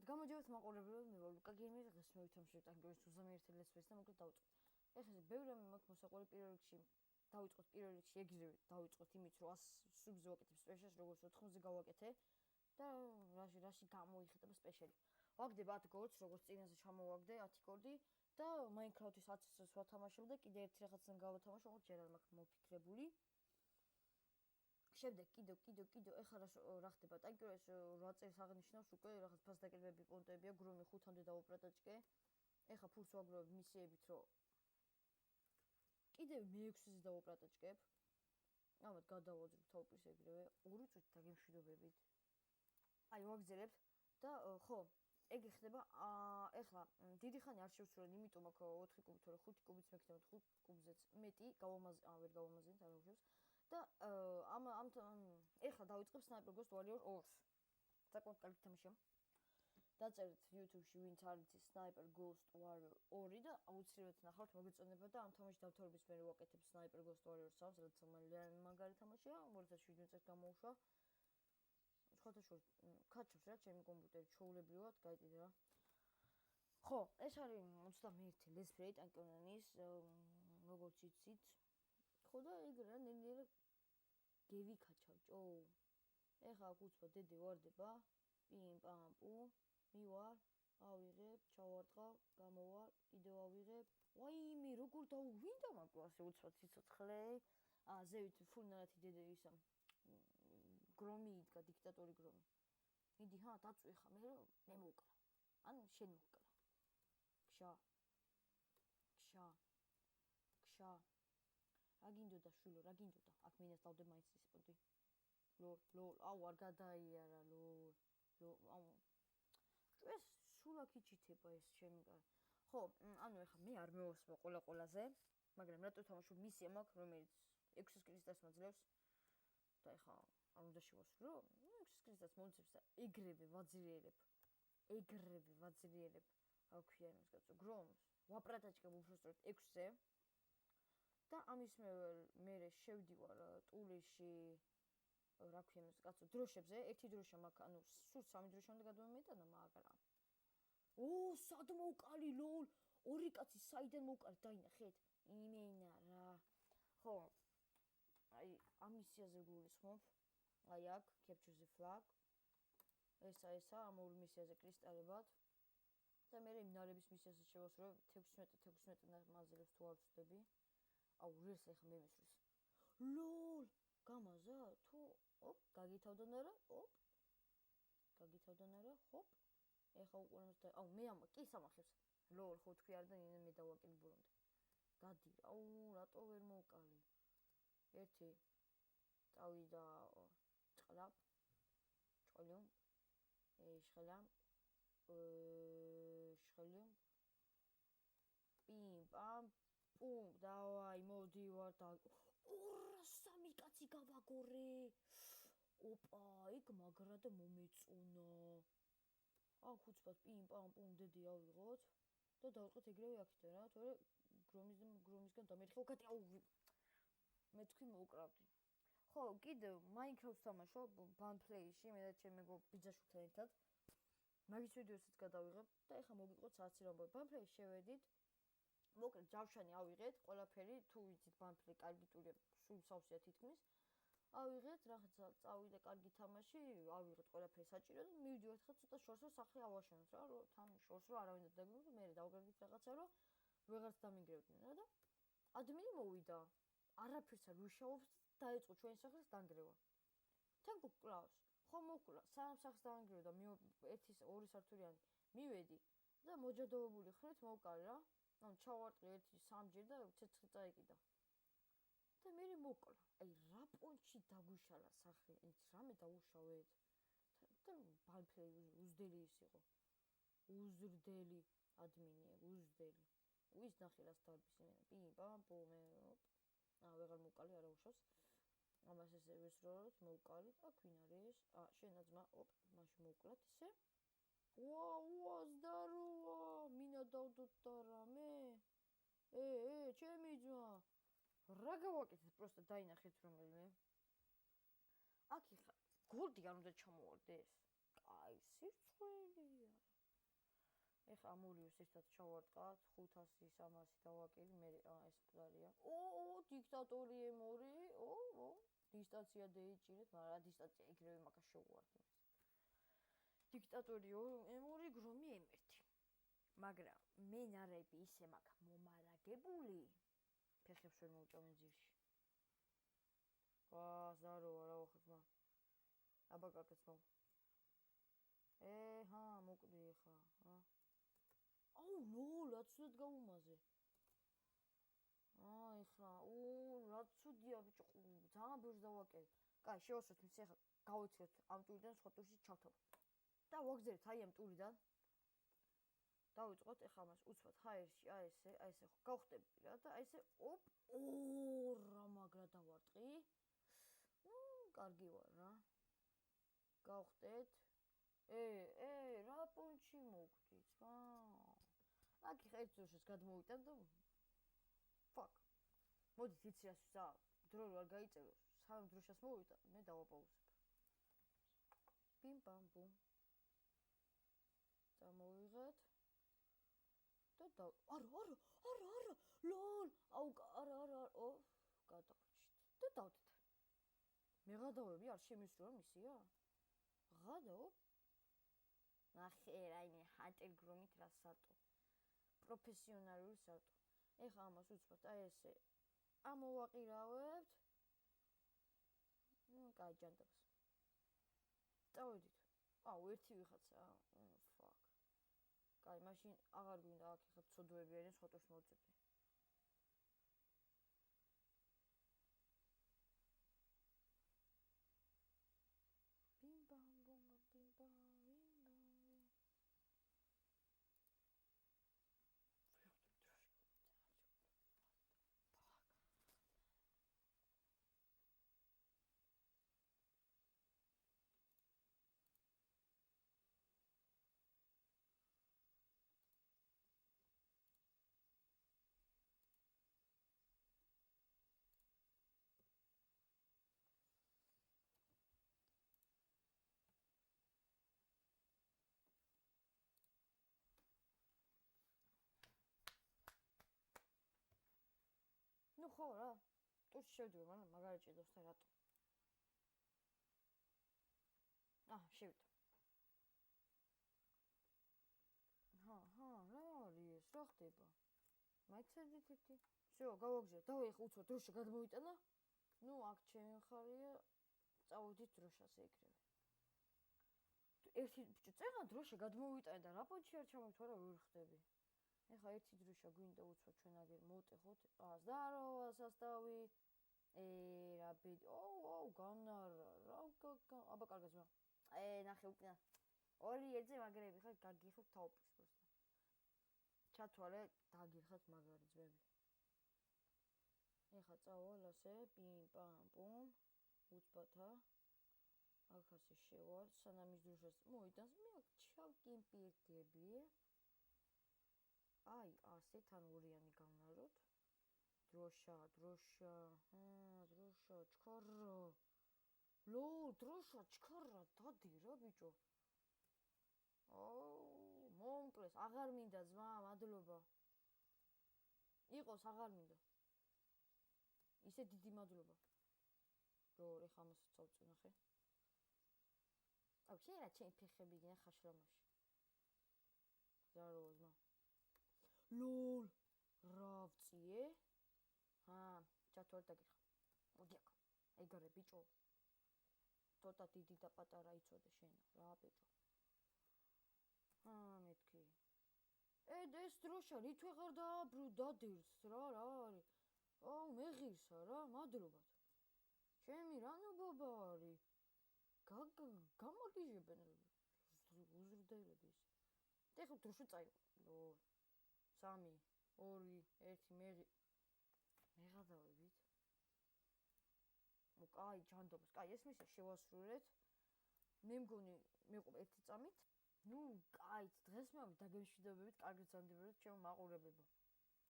მოგეთ გამოდიოთ მაყურებელო, მე ვარ ლუკა გეიმერი, დღეს მე ვითამაშებთ ანგრევს უზამიერთ ლესვეს და მოკლედ დავიწყოთ. ეხლა ბევრი რამე მაქვს მოსაყვული პირველ რიგში. დავიწყოთ პირველ რიგში ეგრევე, დავიწყოთ იმით, რომ 100 სუბზე ვაკეთებ სპეშალს, როგორც 80-ზე გავაკეთე და რაში გამოიხატება სპეშალი. ვაგდებ 10 გოლდს, როგორც წინაზე ჩამოვაგდე 10 გოლდი და Minecraft-ის 10-ს ვათამაშებ და კიდე ერთი რაღაციდან გავათამაშო, ხო ჯერ არ მაქვს მოფიქრებული. შემდეგ კიდევ ეხლა რა ხდება ტანკიურას 8 წელს აღნიშნავს უკვე რაღაც ფასდაკლებები პონტებია გრომი 5-მდე დავუპრატაჭკე ეხლა ფულს ვაგროვებ მისიებით რომ კიდევ მე-6-ზე დავუპრატაჭკებ ამათ გადავაძრებ თაუპის ეგრევე 2 წუთი დაგემშვიდობებით აი ვაგზელებთ და ხო ეგ ხდება ეხლა დიდი ხანი არ შევცვლად იმიტომ აქ 4 კუბი თორე 5 კუბიც მექნება 5 კუბზეც მეტი ვერ გავამაზინეთ არ უშვებს და ეხლა დავიწყებ Sniper Ghost Warrior 2-ს. საკმაოდ კარგი თამაშია. დაწერეთ YouTube-ში ვინც არ იცის Sniper Ghost Warrior 2 და აუცილებლად ნახავთ მოგეწონება და ამ თამაშის დავთვალების მერე ვაკეთებ Sniper Ghost Warrior 3-ს, რაც ძალიან მაგარი თამაშია, 2007 წელს გამოუშვა. სხვათა შორის კაჩობს რა ჩემი კომპიუტერი ჩაულებრივად, გაიგეთ რა. ხო, ეს არის 21 Let's Play ტანკიონანის, როგორც იცით. ხო და ეგ რა ნელ-ნელა გევიქაჩავ. ეხლა აქ უცბად დედი ვარდება. პიმ პამ პუ. მივარ, ავიღებ, ჩავარტყავ, გამოვალ, კიდევ ავიღებ. ვაიმე, როგორ დაუვინდა მაგ ასე უცბად სიცოცხლე. ზევით ფულნარათი დედა ისა. გრომი იდგა, დიქტატორი გრომი. მიდი დაწვი ხა, მე მოვკრა. ან შენ მოვკრა. ქშა. რა გინდოდა შვილო, რა გინდოდა? აქ მინას დავდებ მაინც ის პონტი. ლოლ, აუ არ გადაიარა, ლოლ. აუ. ეს სულ აქ იჩითება ეს ჩემი. ხო, ანუ ეხლა მე არ მევასმა ყველაზე, მაგრამ რატო თამაშობ მისია მაქვს, რომელიც 600 კრისტალს მაძლევს. და ეხლა არ უნდა შევასრულო? 600 კრისტალს მომცემს და ეგრევე ვაძრიერებ. რა ქვია იმას კაცო, გრომს. ვაპრატაჭკებ უბრალოდ 6-ზე. და ამის მერე შევდივარ ტულიში რა ქვია იმას კაცო დროშებზე ერთი დროშა მაქვს ანუ სულ 3 დროშა უნდა გადმომეტანა მაგრამ სად მოვკალი ლოლ ორი კაცი საიდან მოვკალი დაინახეთ იმენა რა ხო აი ამ მისიაზე გულისხმობ აი აქ capture the flag ესა ამ ორ მისიაზე კრისტალებად და მე იმ ნარების მისიაზე შევასრულებ 16 მაზელებს თუ არ ვწდები აუ რეს ეხა მე მისვრის ლოლ გამაზა თუ გაგითავდან არა ჰოპ ეხა უყურებს აუ მე კი სამახებს ლოლ ხო თქვი არ და მე დავაკიდე ბოლომდე გადი აუ რატო ვერ მოვკალი ერთი წავი და ჭყლაპ ჭყლიუმ შხლამ პიმ პამ პუმ დავაი მოდივარ და 203 კაცი გავაგორე ოპა იქ მაგრა და მომეწონა აქ უცბად პიმ პამ პუმ დედი ავიღოთ და დავწყოთ ეგრევე აქეთ რა თორე გრომისგან დამერხევ კატი აუ მე თქვი მოვკრავდი ხო კიდევ Minecraft-ს თამაშობ Banplay-ში მე და ჩემი ბიძაშვილთან ერთად მაგის ვიდეოსაც გადავიღებ და ეხლა მოგიყვოთ საათი რომ Banplay-ში შევედით მოკლედ ჯავშანი ავიღეთ ყველაფერი თუ ვიცით Banplay კარგი ტურია სულ სავსეა თითქმის ავიღეთ რაღაცა წავიდა კარგი თამაში ავიღეთ ყველაფერი საჭირო და მივიდივართ ხა ცოტა შორს რომ სახლი ავაშენოთ რა რომ თან შორს რომ არავინ არ დაგმო და მე დავუბრუნდით რაღაცა რომ ვეღარც დამინგრევდნენ რა და ადმინი მოვიდა არაფერს არ ვიშავობს დაიწყო ჩვენი სახლის დანგრევა თან გკლავს ხო მოკლა სამ სახლს დაანგრევდა ერთი ორი სართულიანი მივედი და მოჯადოებული ხრით მოვკალი რა ანუ ჩავარტყი ერთი სამჯერ და ცეცხლი წაიკიდა და მე მოკლა აი რა პონჩი დაგვიშალა სახლი აი რამე დაუშავეთ და Banplay უზდელი ის იყო უზრდელი ადმინია უზდელი ვის ნახე რას დარბის იმენა პიმ პამ პუმ ვეღარ მოვკალი არა უშავს ამას ესე ვისროლოთ მოვკალით აქ ვინ არის შენაც მაშინ მოვკლათ ისე ვა ზდაროა მინა დავდოთ და რამე ჩემი ძმა რა გავაკეთეთ პროსტა დაინახეთ რომელიმე აქ ხა გოლდი არ უნდა ჩამოვარდეს კაი სირცხვენია ეხლა ამ ორივეს ერთად ჩავარტყათ 500-300 დავაკირი მე ეს მკვდარია დიქტატორი M2 დისტანცია დაიჭირეთ მაგრამ დისტანცია იქნებ მაგას შეუვარდი დიქტატორი M2 გრომი M1 მაგრამ მენარები ისე მაქვს მომარაგებული ფეხებს ვერ მოვჭამენ ძირში ზაროა რა ხება აბაკაკეც მო მოკვდი ხა ლოლ რა ცუდად გავუმაზე ეხლა რა ცუდია ბიჭო ძალიან ბევრს დავაკეთე კაი შევასვათ მის ეხლა გავეცეთ ამ ტურიდან სხვა ტურში ჩავთავ და ვაგზავნეთ აი ამ ტურიდან დავიწყოთ ეხლა მას უცბად ჰაერში აი ესე გავხტები რა და აი ესე რა მაგრა დავარტყი კარგი ვარ რა გავხტეთ რა პონჩი მოვკვდი ძმა აქ ერთ დროშას გადმოვიტან და ფაკ მოდით იცი რას ვსა დრო არ გაიწეროს სამ დროშას მოვიტან მე დავაპაუზებ პიმ პამ ბუმ წამოვიღეთ და არა ლოლ არა გადავრჩით და დავდეთ მე გადავები არ შემისროა მისია ღადო ნახე რაიმე ჰანტერ გრომით რა სატო პროფესიონალური სატო ეხლა ამას უცბად აი ესე ამოვაყირავებთ კაი ჯანდაბას წავედით ერთი ვიხაცა ფაკ კაი მაშინ აღარ გვინდა აქ ეხლა ცოდვები არიან სხვა ტურს მოვწებდი ბიმ ბამ ბუმ ბიმ ბამ ну ხო რა ტურში შევდივარ მაგრამ მაგარი ჭიდავს და რატო შევიდა რა არის ეს რა ხდება მაიცადით ერთი всё გავაგზავნე დავი ახლა უცბად დროშა გადმოვიტანა ну აქ ჩემი მხარია წავედით დროშას ეგრევე ერთი ბიჭო წეღან დროშა გადმოვიტანე და რა პონჩი არ ჩამოთვარა ვერ ხდები ეხა ერთი დროშა გვინდა უცბად ჩვენ აგერ მოვტეხოთ ზდაროვა სასტავი რა ბედი განარა რა აბა კარგად ძმა ნახე უკნა ორი ერთზე მაგრები ხარ გაგიხოთ თაუპის პროსტა ჩათვალე დაგიხოთ მაგარი ძმები ეხა წავალ ასე პიმ პამ პუმ უცბათა აქ ასე შევარ სანამ ის დროშას მოიტანს მე აქ ჩავკიმპირდები აი ასე თან ორიანი გავნაროთ დროშა ჩქარა დროშა ჩქარა დადი რა ბიჭო მომკლეს აღარ მინდა ძმა მადლობა იყოს აღარ მინდა ისე დიდი მადლობა რო ეხლა ამას წავწე ნახე შეიძლება ჩემი ფეხები გინდა ხაშრამაში ზაროა ძმა ლოლ რა ვწიე ჩათვალე დაგიხა მოდი აქ ეგარე ბიჭო ცოტა დიდი და პატარა იცოდე შენ რა ბიჭო მეთქი ეს დროშა რით ვეღარ დააბრუ დადირს რა არის მეღირსა რა მადლობად ჩემი რანობა არის გამაგიჟებენ უზრდელები ის ეხლა დროშა წაიღო 3 2 1 მეღადავებით კაი ჯანდობას კაი ეს მისია შევასრულეთ მე მგონი მეყვა ერთი წამით ну კაი დღეს მე დაგემშვიდობებით კარგად ზანდებოდეთ ჩემო მაყურებლებო